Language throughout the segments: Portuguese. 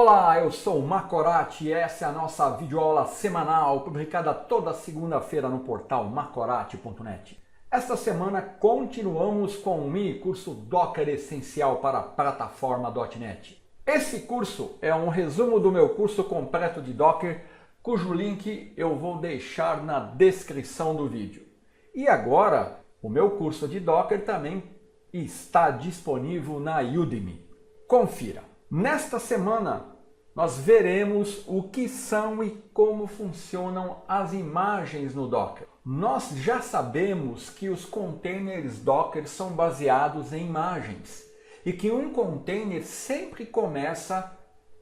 Olá, eu sou o Macorati e essa é a nossa videoaula semanal, publicada toda segunda-feira no portal macorati.net. Esta semana continuamos com o mini curso Docker Essencial para a Plataforma.net. Esse curso é um resumo do meu curso completo de Docker, cujo link eu vou deixar na descrição do vídeo. E agora, o meu curso de Docker também está disponível na Udemy. Confira! Nesta semana, nós veremos o que são e como funcionam as imagens no Docker. Nós já sabemos que os containers Docker são baseados em imagens e que um container sempre começa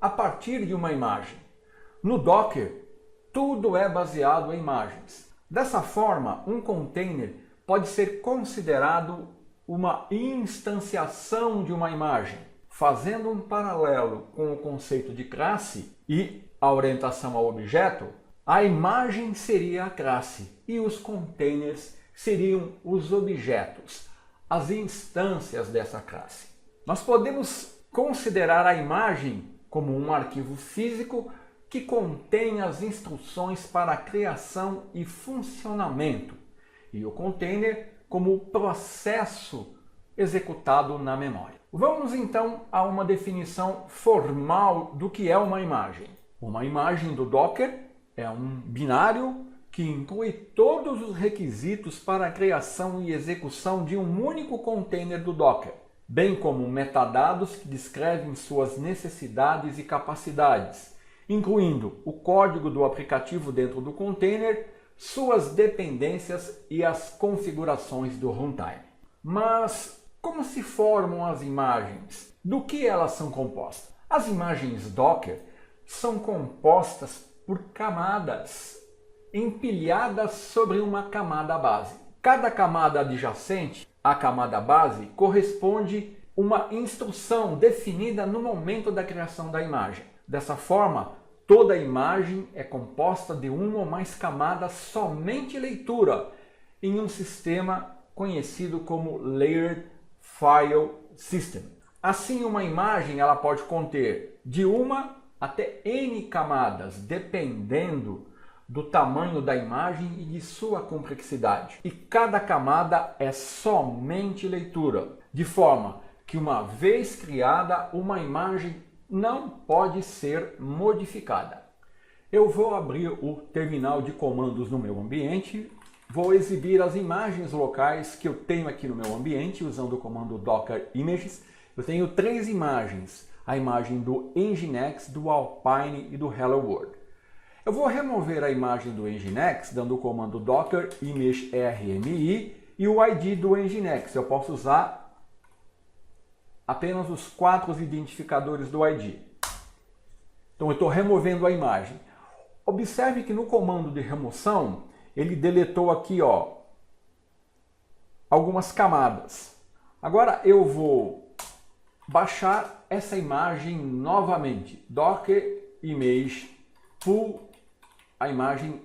a partir de uma imagem. No Docker, tudo é baseado em imagens. Dessa forma, um container pode ser considerado uma instanciação de uma imagem. Fazendo um paralelo com o conceito de classe e a orientação ao objeto, a imagem seria a classe e os containers seriam os objetos, as instâncias dessa classe. Nós podemos considerar a imagem como um arquivo físico que contém as instruções para a criação e funcionamento, e o container como o processo executado na memória. Vamos então a uma definição formal do que é uma imagem. Uma imagem do Docker é um binário que inclui todos os requisitos para a criação e execução de um único container do Docker, bem como metadados que descrevem suas necessidades e capacidades, incluindo o código do aplicativo dentro do container, suas dependências e as configurações do runtime. Mas como se formam as imagens? Do que elas são compostas? As imagens Docker são compostas por camadas empilhadas sobre uma camada base. Cada camada adjacente à camada base corresponde uma instrução definida no momento da criação da imagem. Dessa forma, toda imagem é composta de uma ou mais camadas somente leitura em um sistema conhecido como Layered File System. Assim, uma imagem ela pode conter de uma até N camadas, dependendo do tamanho da imagem e de sua complexidade. E cada camada é somente leitura, de forma que uma vez criada, uma imagem não pode ser modificada. Eu vou abrir o terminal de comandos no meu ambiente. Vou exibir as imagens locais que eu tenho aqui no meu ambiente usando o comando Docker Images. Eu tenho 3 imagens, a imagem do Nginx, do Alpine e do Hello World. Eu vou remover a imagem do Nginx dando o comando Docker Image RMI e o ID do Nginx. Eu posso usar apenas os 4 identificadores do ID. Então eu estou removendo a imagem. Observe que no comando de remoção ele deletou aqui, algumas camadas. Agora eu vou baixar essa imagem novamente. Docker Image Pull, a imagem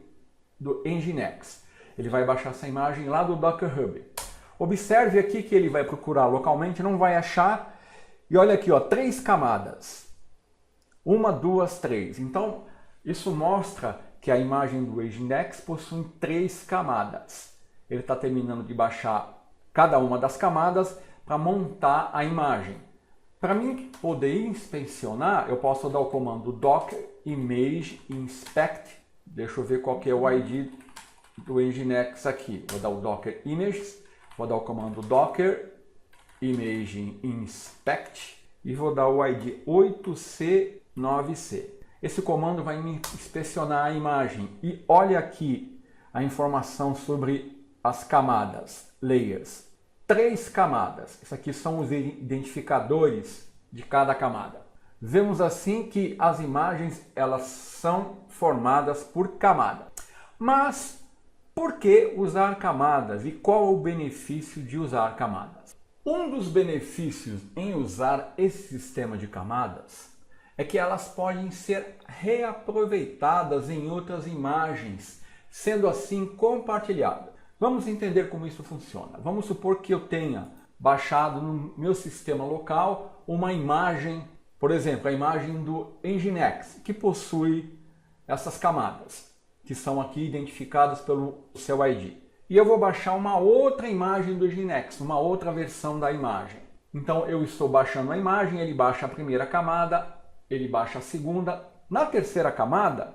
do Nginx. Ele vai baixar essa imagem lá do Docker Hub. Observe aqui que ele vai procurar localmente, não vai achar. E olha aqui, 3 camadas. 1, 2, 3. Então, isso mostra que a imagem do Nginx possui 3 camadas. Ele está terminando de baixar cada uma das camadas para montar a imagem. Para mim poder inspecionar, eu posso dar o comando Docker Image Inspect. Deixa eu ver qual que é o ID do Nginx aqui. Vou dar o Docker Images, vou dar o comando Docker Image Inspect e vou dar o ID 8C9C. Esse comando vai me inspecionar a imagem e olha aqui a informação sobre as camadas, layers. 3 camadas, isso aqui são os identificadores de cada camada. Vemos assim que as imagens elas são formadas por camada. Mas por que usar camadas e qual o benefício de usar camadas? Um dos benefícios em usar esse sistema de camadas é que elas podem ser reaproveitadas em outras imagens, sendo assim compartilhadas. Vamos entender como isso funciona. Vamos supor que eu tenha baixado no meu sistema local uma imagem Por exemplo, a imagem do Nginx, que possui essas camadas, que são aqui identificadas pelo seu ID. E eu vou baixar uma outra imagem do Nginx, uma outra versão da imagem. Então eu estou baixando a imagem, ele baixa a primeira camada, ele baixa a segunda. Na terceira camada,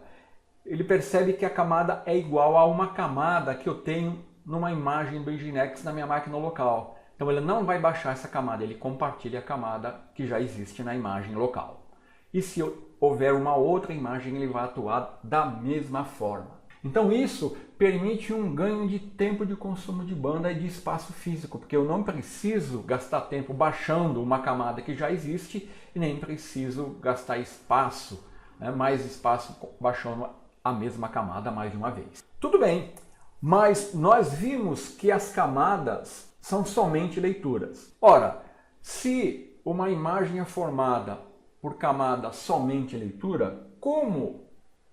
ele percebe que a camada é igual a uma camada que eu tenho numa imagem do Nginx na minha máquina local. Então ele não vai baixar essa camada, ele compartilha a camada que já existe na imagem local. E se houver uma outra imagem, ele vai atuar da mesma forma. Então isso permite um ganho de tempo de consumo de banda e de espaço físico, porque eu não preciso gastar tempo baixando uma camada que já existe e nem preciso gastar espaço, mais espaço baixando a mesma camada mais de uma vez. Tudo bem, mas nós vimos que as camadas são somente leituras. Ora, se uma imagem é formada por camada somente leitura, como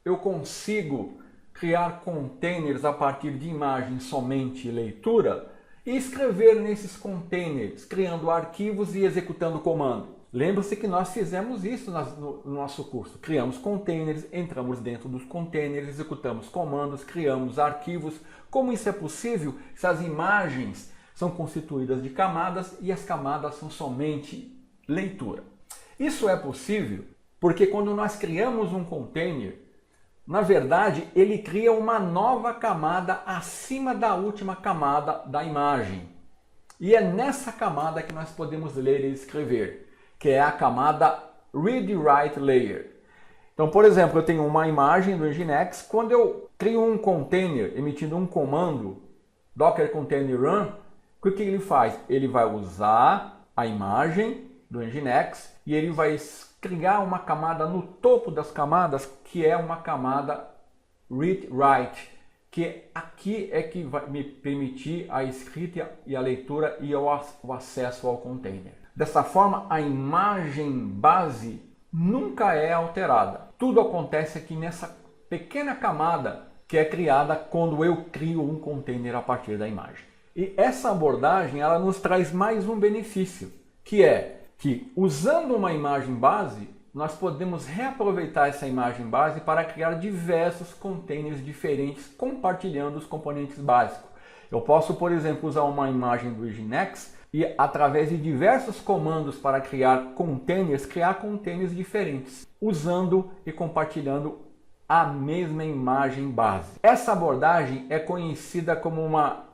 eu consigo criar containers a partir de imagens somente leitura e escrever nesses containers, criando arquivos e executando comando? Lembre-se que nós fizemos isso no nosso curso. Criamos containers, entramos dentro dos containers, executamos comandos, criamos arquivos. Como isso é possível se as imagens são constituídas de camadas e as camadas são somente leitura? Isso é possível porque quando nós criamos um container, na verdade, ele cria uma nova camada acima da última camada da imagem. E é nessa camada que nós podemos ler e escrever, que é a camada Read-Write Layer. Então, por exemplo, eu tenho uma imagem do Nginx. Quando eu crio um container emitindo um comando, docker container run, o que ele faz? Ele vai usar a imagem do Nginx e ele vai criar uma camada no topo das camadas, que é uma camada read-write, que aqui é que vai me permitir a escrita e a leitura e o acesso ao container. Dessa forma, a imagem base nunca é alterada. Tudo acontece aqui nessa pequena camada que é criada quando eu crio um container a partir da imagem. E essa abordagem ela nos traz mais um benefício, que é que usando uma imagem base, nós podemos reaproveitar essa imagem base para criar diversos containers diferentes, compartilhando os componentes básicos. Eu posso, por exemplo, usar uma imagem do Nginx e, através de diversos comandos para criar containers diferentes, usando e compartilhando a mesma imagem base. Essa abordagem é conhecida como uma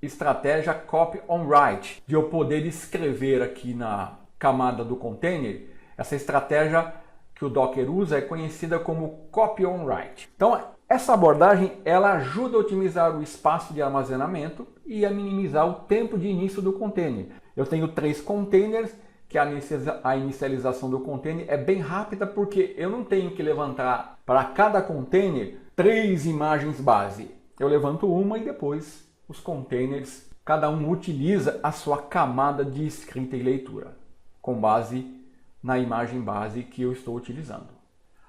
estratégia copy on write, de eu poder escrever aqui na camada do container. Essa estratégia que o Docker usa é conhecida como copy on write. Então, essa abordagem ela ajuda a otimizar o espaço de armazenamento e a minimizar o tempo de início do container. Eu tenho 3 containers, que a inicialização do container é bem rápida porque eu não tenho que levantar para cada container 3 imagens base. Eu levanto uma e depois os containers, cada um utiliza a sua camada de escrita e leitura, com base na imagem base que eu estou utilizando.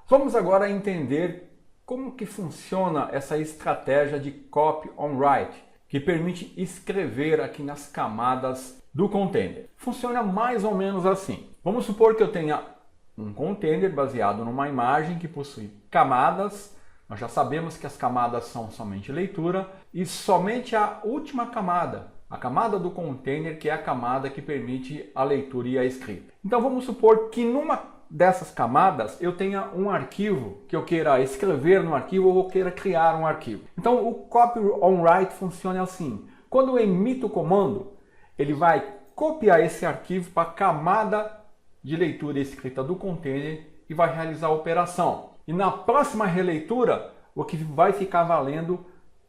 Vamos agora entender como que funciona essa estratégia de copy on write, que permite escrever aqui nas camadas do container. Funciona mais ou menos assim. Vamos supor que eu tenha um container baseado numa imagem que possui camadas. Nós já sabemos que as camadas são somente leitura e somente a última camada, a camada do container, que é a camada que permite a leitura e a escrita. Então vamos supor que numa dessas camadas eu tenha um arquivo que eu queira escrever no arquivo ou eu queira criar um arquivo. Então o copy on write funciona assim. Quando eu emito o comando, ele vai copiar esse arquivo para a camada de leitura e escrita do container e vai realizar a operação. E na próxima releitura, o que vai ficar valendo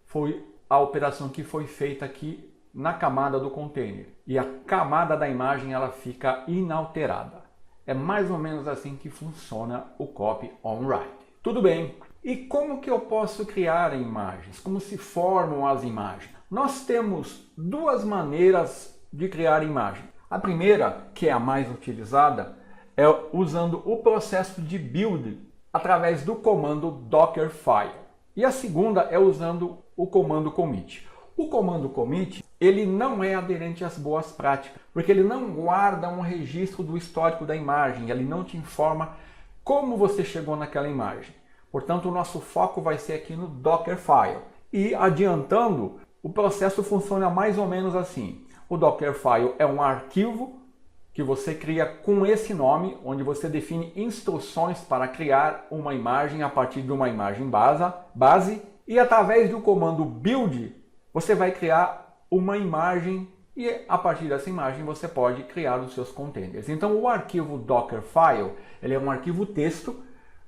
foi a operação que foi feita aqui na camada do container. E a camada da imagem ela fica inalterada. É mais ou menos assim que funciona o copy on write. Tudo bem. E como que eu posso criar imagens? Como se formam as imagens? Nós temos 2 maneiras de criar imagem. A primeira, que é a mais utilizada, é usando o processo de build através do comando Dockerfile. E a segunda é usando o comando commit. O comando commit, ele não é aderente às boas práticas, porque ele não guarda um registro do histórico da imagem, ele não te informa como você chegou naquela imagem. Portanto, o nosso foco vai ser aqui no Dockerfile. E adiantando, o processo funciona mais ou menos assim. O Dockerfile é um arquivo que você cria com esse nome, onde você define instruções para criar uma imagem a partir de uma imagem base e através do comando build, você vai criar uma imagem e a partir dessa imagem você pode criar os seus containers. Então o arquivo Dockerfile, ele é um arquivo texto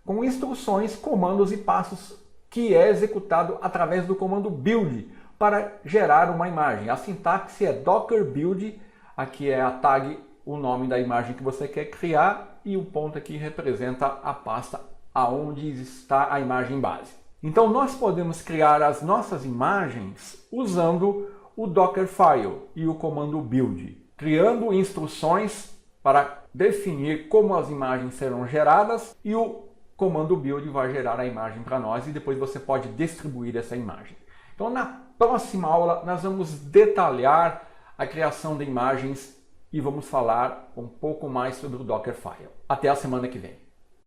com instruções, comandos e passos que é executado através do comando build para gerar uma imagem. A sintaxe é docker build, aqui é a tag, o nome da imagem que você quer criar e o ponto aqui representa a pasta aonde está a imagem base. Então nós podemos criar as nossas imagens usando o Dockerfile e o comando build, criando instruções para definir como as imagens serão geradas e o comando build vai gerar a imagem para nós e depois você pode distribuir essa imagem. Então na próxima aula nós vamos detalhar a criação de imagens e vamos falar um pouco mais sobre o Dockerfile. Até a semana que vem.